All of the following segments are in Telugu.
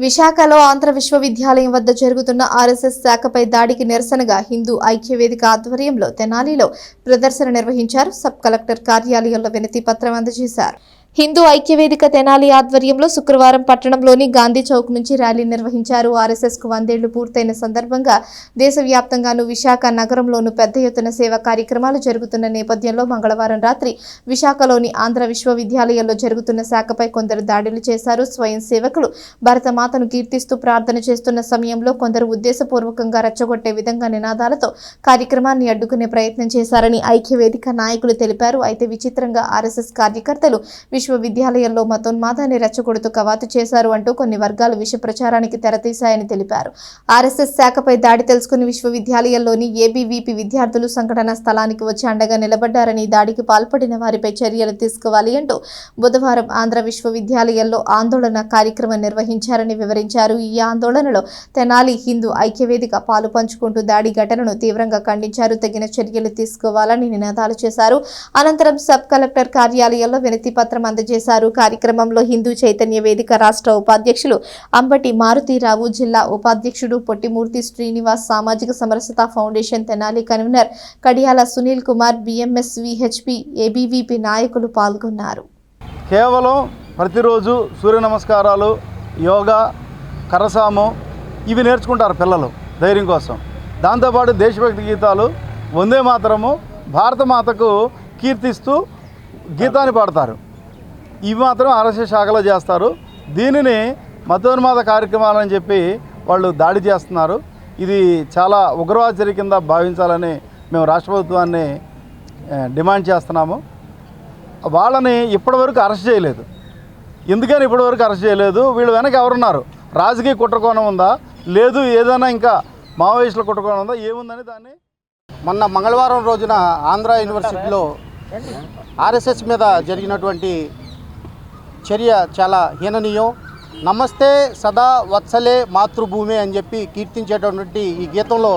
విశాఖలో ఆంధ్ర విశ్వవిద్యాలయం వద్ద జరుగుతున్న ఆర్ఎస్ఎస్ శాఖపై దాడికి నిరసనగా హిందూ ఐక్యవేదిక ఆధ్వర్యంలో తెనాలిలో ప్రదర్శన నిర్వహించారు. సబ్ కలెక్టర్ కార్యాలయంలో వినతి పత్రం అందజేశారు. హిందూ ఐక్యవేదిక తెనాలి ఆధ్వర్యంలో శుక్రవారం పట్టణంలోని గాంధీ చౌక్ నుంచి ర్యాలీ నిర్వహించారు. ఆర్ఎస్ఎస్ కు 100 ఏళ్లు పూర్తయిన సందర్భంగా దేశవ్యాప్తంగానూ విశాఖ నగరంలోనూ పెద్ద ఎత్తున సేవా కార్యక్రమాలు జరుగుతున్న నేపథ్యంలో మంగళవారం రాత్రి విశాఖలోని ఆంధ్ర విశ్వవిద్యాలయంలో జరుగుతున్న శాఖపై కొందరు దాడులు చేశారు. స్వయం సేవకులు భరతమాతను కీర్తిస్తూ ప్రార్థన చేస్తున్న సమయంలో కొందరు ఉద్దేశపూర్వకంగా రెచ్చగొట్టే విధంగా నినాదాలతో కార్యక్రమాన్ని అడ్డుకునే ప్రయత్నం చేశారని ఐక్యవేదిక నాయకులు తెలిపారు. అయితే విచిత్రంగా ఆర్ఎస్ఎస్ కార్యకర్తలు విశ్వవిద్యాలయంలో మతోన్మాదాన్ని రెచ్చగొడుతూ కవాతు చేశారు అంటూ కొన్ని వర్గాలు విష ప్రచారానికి తెరతీశాయని తెలిపారు. ఆర్ఎస్ఎస్ శాఖపై దాడి తెలుసుకుని విశ్వవిద్యాలయంలోని ఏబీవీపీ విద్యార్థులు సంఘటనా స్థలానికి వచ్చి అండగా నిలబడ్డారని, దాడికి పాల్పడిన వారిపై చర్యలు తీసుకోవాలి అంటూ బుధవారం ఆంధ్ర విశ్వవిద్యాలయంలో ఆందోళన కార్యక్రమం నిర్వహించారని వివరించారు. ఈ ఆందోళనలో తెనాలి హిందూ ఐక్యవేదిక పాలు పంచుకుంటూ దాడి ఘటనను తీవ్రంగా ఖండించారు. తగిన చర్యలు తీసుకోవాలని నినాదాలు చేశారు. అనంతరం సబ్ కలెక్టర్ కార్యాలయంలో వినతి పత్రం అందజేశారు. కార్యక్రమంలో హిందూ చైతన్య వేదిక రాష్ట్ర ఉపాధ్యక్షులు అంబటి మారుతీరావు, జిల్లా ఉపాధ్యక్షుడు పొట్టిమూర్తి శ్రీనివాస్, సామాజిక సమరసత foundation Tenali convener Kadiyala Sunil Kumar, BMS VHP ABVP నాయకులు పాల్గొన్నారు. కేవలం ప్రతిరోజు సూర్య నమస్కారాలు, యోగా, కరసాము ఇవి నేర్చుకుంటారు పిల్లలు ధైర్యం కోసం. దాంతోపాటు దేశభక్తి గీతాలు, వందే మాతరము, భారతమాతకు కీర్తిస్తూ గీతాన్ని పాడతారు. ఇవి మాత్రం ఆర్ఎస్ఎస్ శాఖలో చేస్తారు. దీనిని మతోన్మాద కార్యక్రమాలని చెప్పి వాళ్ళు దాడి చేస్తున్నారు. ఇది చాలా ఉగ్రవాద చర్య కింద భావించాలని మేము రాష్ట్ర ప్రభుత్వాన్ని డిమాండ్ చేస్తున్నాము. వాళ్ళని ఇప్పటివరకు అరెస్ట్ చేయలేదు. ఎందుకని ఇప్పటివరకు అరెస్ట్ చేయలేదు? వీళ్ళు వెనక ఎవరున్నారు? రాజకీయ కుట్రకోణం ఉందా, లేదు ఏదైనా ఇంకా మావోయిస్టుల కుట్రకోణం ఉందా, ఏముందని దాన్ని మొన్న మంగళవారం రోజున ఆంధ్ర యూనివర్సిటీలో ఆర్ఎస్ఎస్ మీద జరిగినటువంటి చర్య చాలా హీననీయం. నమస్తే సదా వత్సలే మాతృభూమి అని చెప్పి కీర్తించేటటువంటి ఈ గీతంలో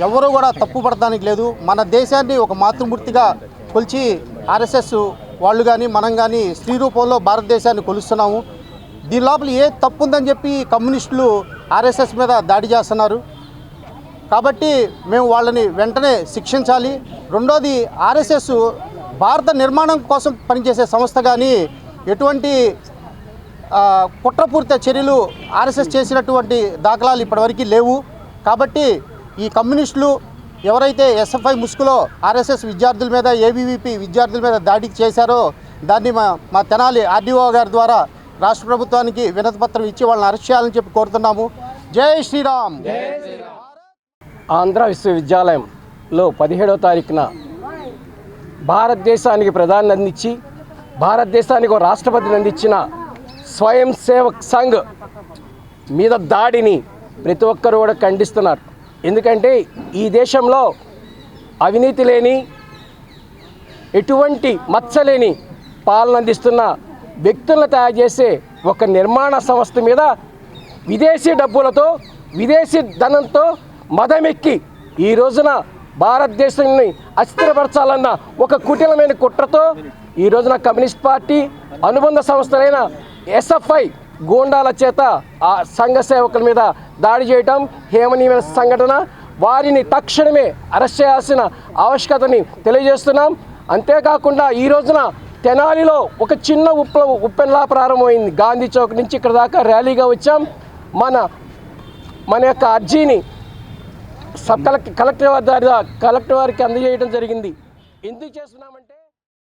ఎవరు కూడా తప్పు పడటానికి లేదు. మన దేశాన్ని ఒక మాతృమూర్తిగా కొలిచి ఆర్ఎస్ఎస్ వాళ్ళు కానీ మనం కానీ స్త్రీ రూపంలో భారతదేశాన్ని కొలుస్తున్నాము. దీని లోపల ఏ తప్పు ఉందని చెప్పి కమ్యూనిస్టులు ఆర్ఎస్ఎస్ మీద దాడి చేస్తున్నారు. కాబట్టి మేము వాళ్ళని వెంటనే శిక్షించాలి. రెండోది, ఆర్ఎస్ఎస్ భారత నిర్మాణం కోసం పనిచేసే సంస్థ, కానీ ఎటువంటి కుట్రపూరిత చర్యలు ఆర్ఎస్ఎస్ చేసినటువంటి దాఖలాలు ఇప్పటివరకు లేవు. కాబట్టి ఈ కమ్యూనిస్టులు ఎవరైతే ఎస్ఎఫ్ఐ ముసుగులో ఆర్ఎస్ఎస్ విద్యార్థుల మీద, ఏబీవీపీ విద్యార్థుల మీద దాడి చేశారో దాన్ని మా తెనాలి ఆర్డీఓ గారి ద్వారా రాష్ట్ర ప్రభుత్వానికి వినతిపత్రం ఇచ్చి వాళ్ళని అరెస్ట్ చేయాలని చెప్పి కోరుతున్నాము. జై శ్రీరామ్. ఆంధ్ర విశ్వవిద్యాలయంలో 17వ తారీఖున భారతదేశానికి ప్రధాని అందించి భారతదేశానికి ఒక రాష్ట్రపతిని అందించిన స్వయం సేవక్ సంఘ్ మీద దాడిని ప్రతి ఒక్కరు కూడా ఖండిస్తున్నారు. ఎందుకంటే ఈ దేశంలో అవినీతి లేని, ఎటువంటి మచ్చలేని పాలన అందిస్తున్న వ్యక్తులను తయారు చేసే ఒక నిర్మాణ సంస్థ మీద విదేశీ డబ్బులతో, విదేశీ ధనంతో మదమెక్కి ఈ రోజున భారతదేశాన్ని అస్థిరపరచాలన్న ఒక కుటిలమైన కుట్రతో ఈ రోజున కమ్యూనిస్ట్ పార్టీ అనుబంధ సంస్థలైన ఎస్ఎఫ్ఐ గూండాల చేత ఆ సంఘ సేవకుల మీద దాడి చేయటం హేమనీయమైన సంఘటన. వారిని తక్షణమే అరెస్ట్ చేయాల్సిన ఆవశ్యకతని తెలియజేస్తున్నాం. అంతేకాకుండా ఈ రోజున తెనాలిలో ఒక చిన్న ఉప్పెనలా ప్రారంభమైంది. గాంధీ చౌక్ నుంచి ఇక్కడ దాకా ర్యాలీగా వచ్చాం. మన యొక్క అర్జీని సబ్ కలెక్టర్ వారికి అందజేయడం జరిగింది. ఎందుకు చేస్తున్నామంటే